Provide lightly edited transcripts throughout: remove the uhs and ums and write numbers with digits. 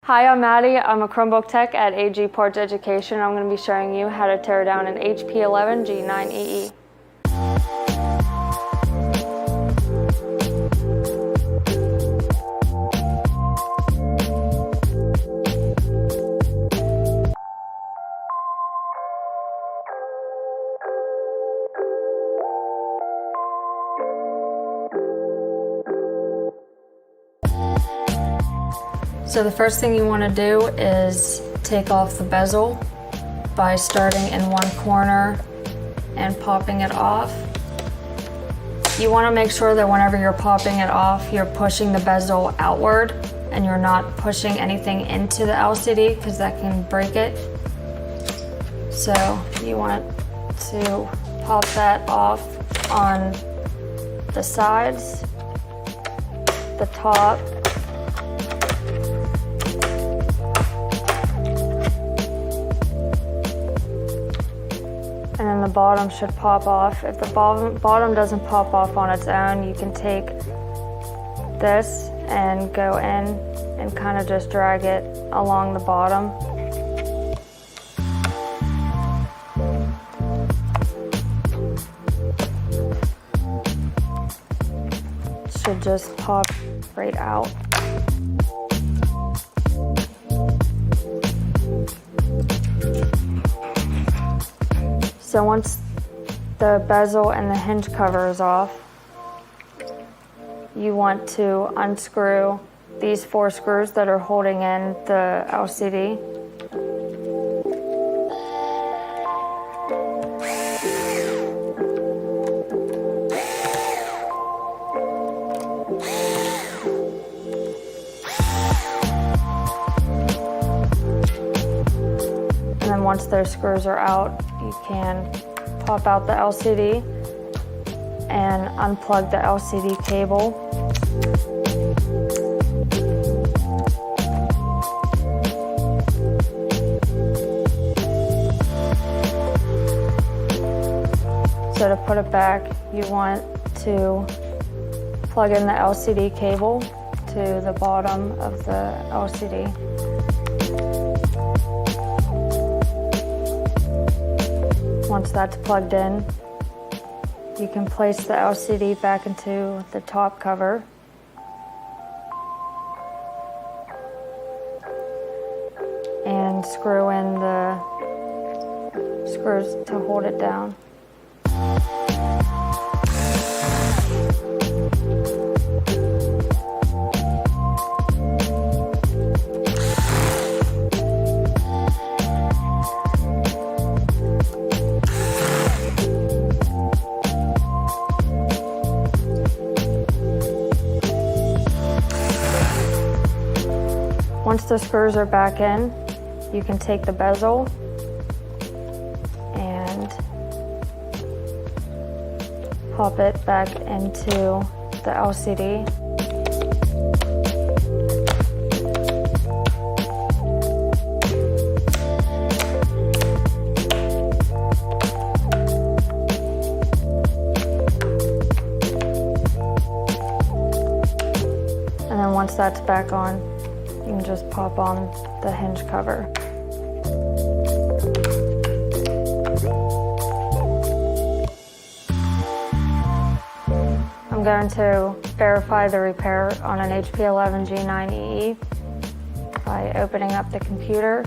Hi, I'm Maddie. I'm a Chromebook tech at AGParts Education. I'm going to be showing you how to tear down an HP 11 G9EE. So the first thing you want to do is take off the bezel by starting in one corner and popping it off. You want to make sure that whenever you're popping it off, you're pushing the bezel outward and you're not pushing anything into the LCD because that can break it. So you want to pop that off on the sides, the top, and then the bottom should pop off. If the bottom doesn't pop off on its own, you can take this and go in and kind of just drag it along the bottom. It should just pop right out. So once the bezel and the hinge cover is off, you want to unscrew these 4 screws that are holding in the LCD. And then once those screws are out, you can pop out the LCD and unplug the LCD cable. So to put it back, you want to plug in the LCD cable to the bottom of the LCD. Once that's plugged in, you can place the LCD back into the top cover. And screw in the screws to hold it down. Once the screws are back in, you can take the bezel and pop it back into the LCD. And then once that's back on, you can just pop on the hinge cover. I'm going to verify the repair on an HP 11 G9EE by opening up the computer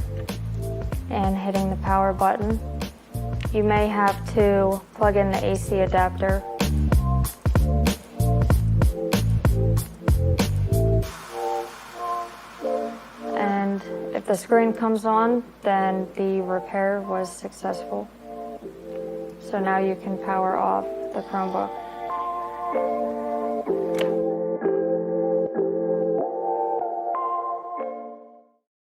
and hitting the power button. You may have to plug in the AC adapter. If the screen comes on, then the repair was successful. So now you can power off the Chromebook.